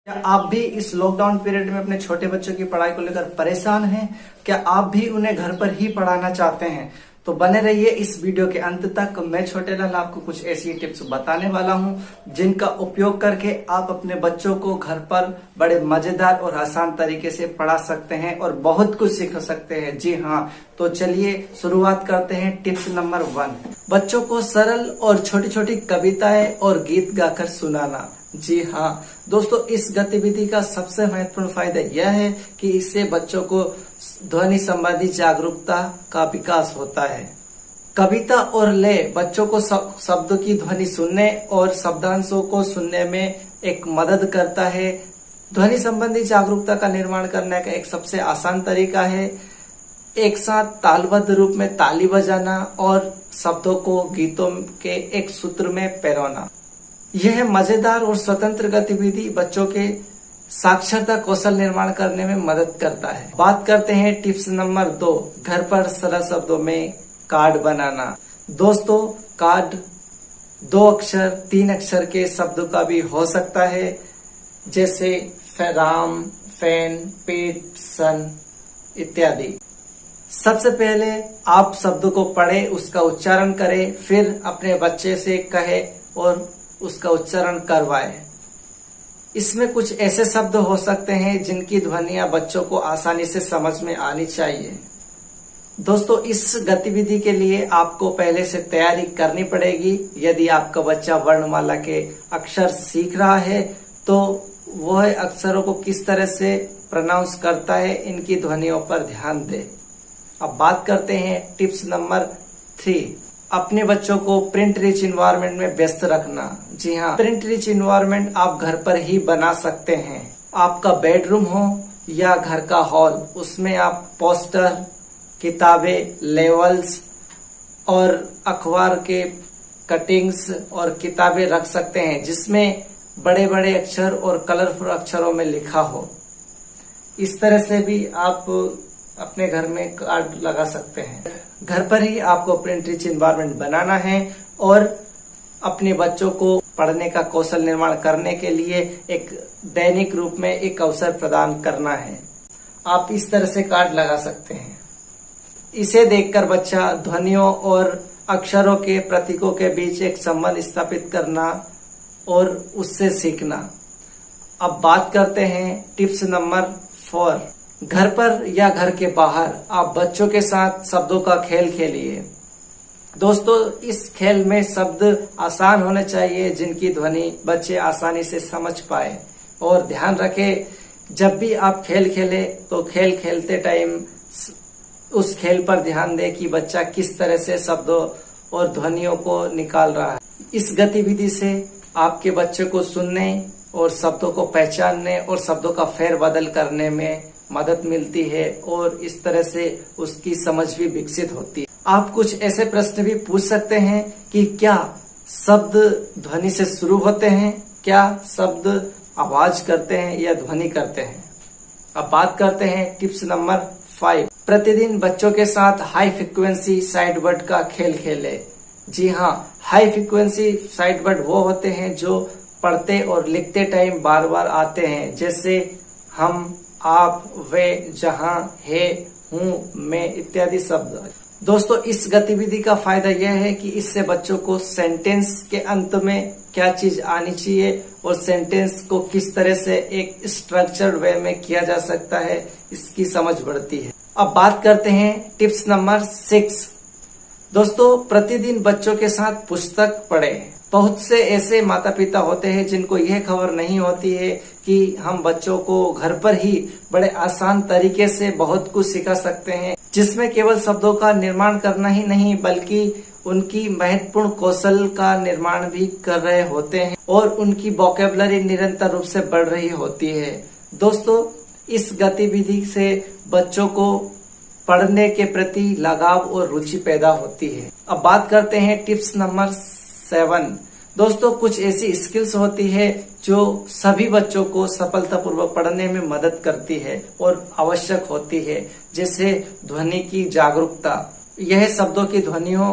क्या आप भी इस लॉकडाउन पीरियड में अपने छोटे बच्चों की पढ़ाई को लेकर परेशान हैं? क्या आप भी उन्हें घर पर ही पढ़ाना चाहते हैं? तो बने रहिए इस वीडियो के अंत तक। मैं छोटे लाल आपको कुछ ऐसी टिप्स बताने वाला हूं जिनका उपयोग करके आप अपने बच्चों को घर पर बड़े मजेदार और आसान तरीके से पढ़ा सकते हैं और बहुत कुछ सीख सकते हैं। जी हाँ, तो चलिए शुरुआत करते हैं। टिप्स नंबर 1, बच्चों को सरल और छोटी छोटी कविताएं और गीत गाकर सुनाना। जी हाँ दोस्तों, इस गतिविधि का सबसे महत्वपूर्ण फायदा यह है कि इससे बच्चों को ध्वनि संबंधी जागरूकता का विकास होता है। कविता और लय बच्चों को शब्दों की ध्वनि सुनने और शब्दांशों को सुनने में एक मदद करता है। ध्वनि संबंधी जागरूकता का निर्माण करने का एक सबसे आसान तरीका है एक साथ तालबद्ध रूप में ताली बजाना और शब्दों को गीतों के एक सूत्र में पिरोना। यह मजेदार और स्वतंत्र गतिविधि बच्चों के साक्षरता कौशल निर्माण करने में मदद करता है। बात करते हैं टिप्स नंबर 2, घर पर सरल शब्दों में कार्ड बनाना। दोस्तों, कार्ड 2 अक्षर 3 अक्षर के शब्दों का भी हो सकता है, जैसे राम, फैन, पेट, सन इत्यादि। सबसे पहले आप शब्दों को पढ़ें, उसका उच्चारण करें, फिर अपने बच्चे से कहें और उसका उच्चारण करवाएं। इसमें कुछ ऐसे शब्द हो सकते हैं जिनकी ध्वनियां बच्चों को आसानी से समझ में आनी चाहिए। दोस्तों, इस गतिविधि के लिए आपको पहले से तैयारी करनी पड़ेगी। यदि आपका बच्चा वर्णमाला के अक्षर सीख रहा है तो वह अक्षरों को किस तरह से प्रोनाउंस करता है, इनकी ध्वनियों पर ध्यान दे। अब बात करते हैं टिप्स नंबर 3, अपने बच्चों को प्रिंट रिच इन्वायरमेंट में व्यस्त रखना। जी हाँ, प्रिंट रिच इन्वायरमेंट आप घर पर ही बना सकते हैं। आपका बेडरूम हो या घर का हॉल, उसमें आप पोस्टर, किताबें, लेवल्स और अखबार के कटिंग्स और किताबें रख सकते हैं जिसमें बड़े बड़े अक्षर और कलरफुल अक्षरों में लिखा हो। इस तरह से भी आप अपने घर में कार्ड लगा सकते हैं। घर पर ही आपको प्रिंट रिच इन्वायरमेंट बनाना है और अपने बच्चों को पढ़ने का कौशल निर्माण करने के लिए एक दैनिक रूप में एक अवसर प्रदान करना है। आप इस तरह से कार्ड लगा सकते हैं। इसे देखकर बच्चा ध्वनियों और अक्षरों के प्रतीकों के बीच एक संबंध स्थापित करना और उससे सीखना। अब बात करते हैं टिप्स नंबर 4, घर पर या घर के बाहर आप बच्चों के साथ शब्दों का खेल खेलिए। दोस्तों, इस खेल में शब्द आसान होने चाहिए जिनकी ध्वनि बच्चे आसानी से समझ पाए। और ध्यान रखें, जब भी आप खेल खेले तो खेल खेलते टाइम उस खेल पर ध्यान दें कि बच्चा किस तरह से शब्दों और ध्वनियों को निकाल रहा है। इस गतिविधि से आपके बच्चे को सुनने और शब्दों को पहचानने और शब्दों का फेर बदल करने में मदद मिलती है और इस तरह से उसकी समझ भी विकसित होती है। आप कुछ ऐसे प्रश्न भी पूछ सकते हैं कि क्या शब्द ध्वनि से शुरू होते हैं, क्या शब्द आवाज करते हैं या ध्वनि करते हैं। अब बात करते हैं टिप्स नंबर 5, प्रतिदिन बच्चों के साथ हाई फ्रीक्वेंसी साइड वर्ड का खेल खेले। जी हाँ, हाई फ्रीक्वेंसी साइड वर्ड वो होते हैं जो पढ़ते और लिखते टाइम बार बार आते हैं, जैसे हम, आप, वे, जहां, है, हूँ, मैं इत्यादि शब्द। दोस्तों, इस गतिविधि का फायदा यह है कि इससे बच्चों को सेंटेंस के अंत में क्या चीज आनी चाहिए और सेंटेंस को किस तरह से एक स्ट्रक्चर्ड वे में किया जा सकता है, इसकी समझ बढ़ती है। अब बात करते हैं टिप्स नंबर 6। दोस्तों, प्रतिदिन बच्चों के साथ पुस्तक पढ़ें। बहुत से ऐसे माता पिता होते हैं जिनको यह खबर नहीं होती है कि हम बच्चों को घर पर ही बड़े आसान तरीके से बहुत कुछ सिखा सकते हैं, जिसमें केवल शब्दों का निर्माण करना ही नहीं बल्कि उनकी महत्वपूर्ण कौशल का निर्माण भी कर रहे होते हैं और उनकी वोकैबुलरी निरंतर रूप से बढ़ रही होती है। दोस्तों, इस गतिविधि से बच्चों को पढ़ने के प्रति लगाव और रुचि पैदा होती है। अब बात करते हैं टिप्स नंबर 7। दोस्तों, कुछ ऐसी स्किल्स होती है जो सभी बच्चों को सफलतापूर्वक पढ़ने में मदद करती है और आवश्यक होती है, जैसे ध्वनि की जागरूकता। यह शब्दों की ध्वनियों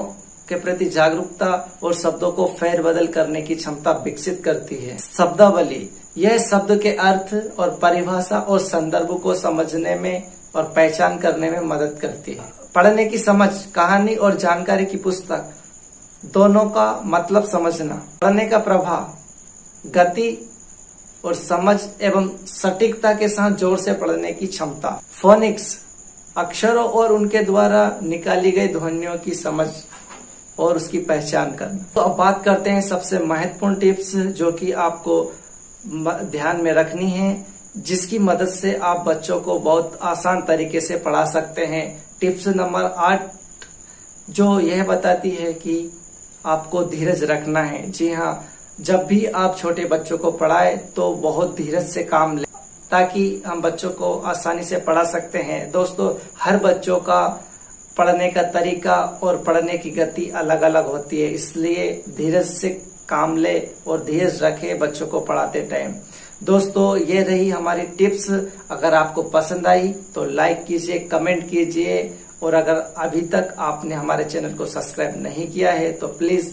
के प्रति जागरूकता और शब्दों को फेरबदल करने की क्षमता विकसित करती है। शब्दावली, यह शब्द के अर्थ और परिभाषा और संदर्भ को समझने में और पहचान करने में मदद करती है। पढ़ने की समझ, कहानी और जानकारी की पुस्तक दोनों का मतलब समझना। पढ़ने का प्रभाव, गति और समझ एवं सटीकता के साथ जोर से पढ़ने की क्षमता। फोनिक्स, अक्षरों और उनके द्वारा निकाली गई ध्वनियों की समझ और उसकी पहचान करना। तो अब बात करते हैं सबसे महत्वपूर्ण टिप्स जो कि आपको ध्यान में रखनी है, जिसकी मदद से आप बच्चों को बहुत आसान तरीके से पढ़ा सकते हैं। टिप्स नंबर 8 जो यह बताती है कि आपको धीरज रखना है। जी हाँ, जब भी आप छोटे बच्चों को पढ़ाए तो बहुत धीरज से काम लें ताकि हम बच्चों को आसानी से पढ़ा सकते हैं। दोस्तों, हर बच्चों का पढ़ने का तरीका और पढ़ने की गति अलग अलग होती है, इसलिए धीरज से काम ले और धीरज रखे बच्चों को पढ़ाते टाइम। दोस्तों, ये रही हमारी टिप्स। अगर आपको पसंद आई तो लाइक कीजिए, कमेंट कीजिए और अगर अभी तक आपने हमारे चैनल को सब्सक्राइब नहीं किया है तो प्लीज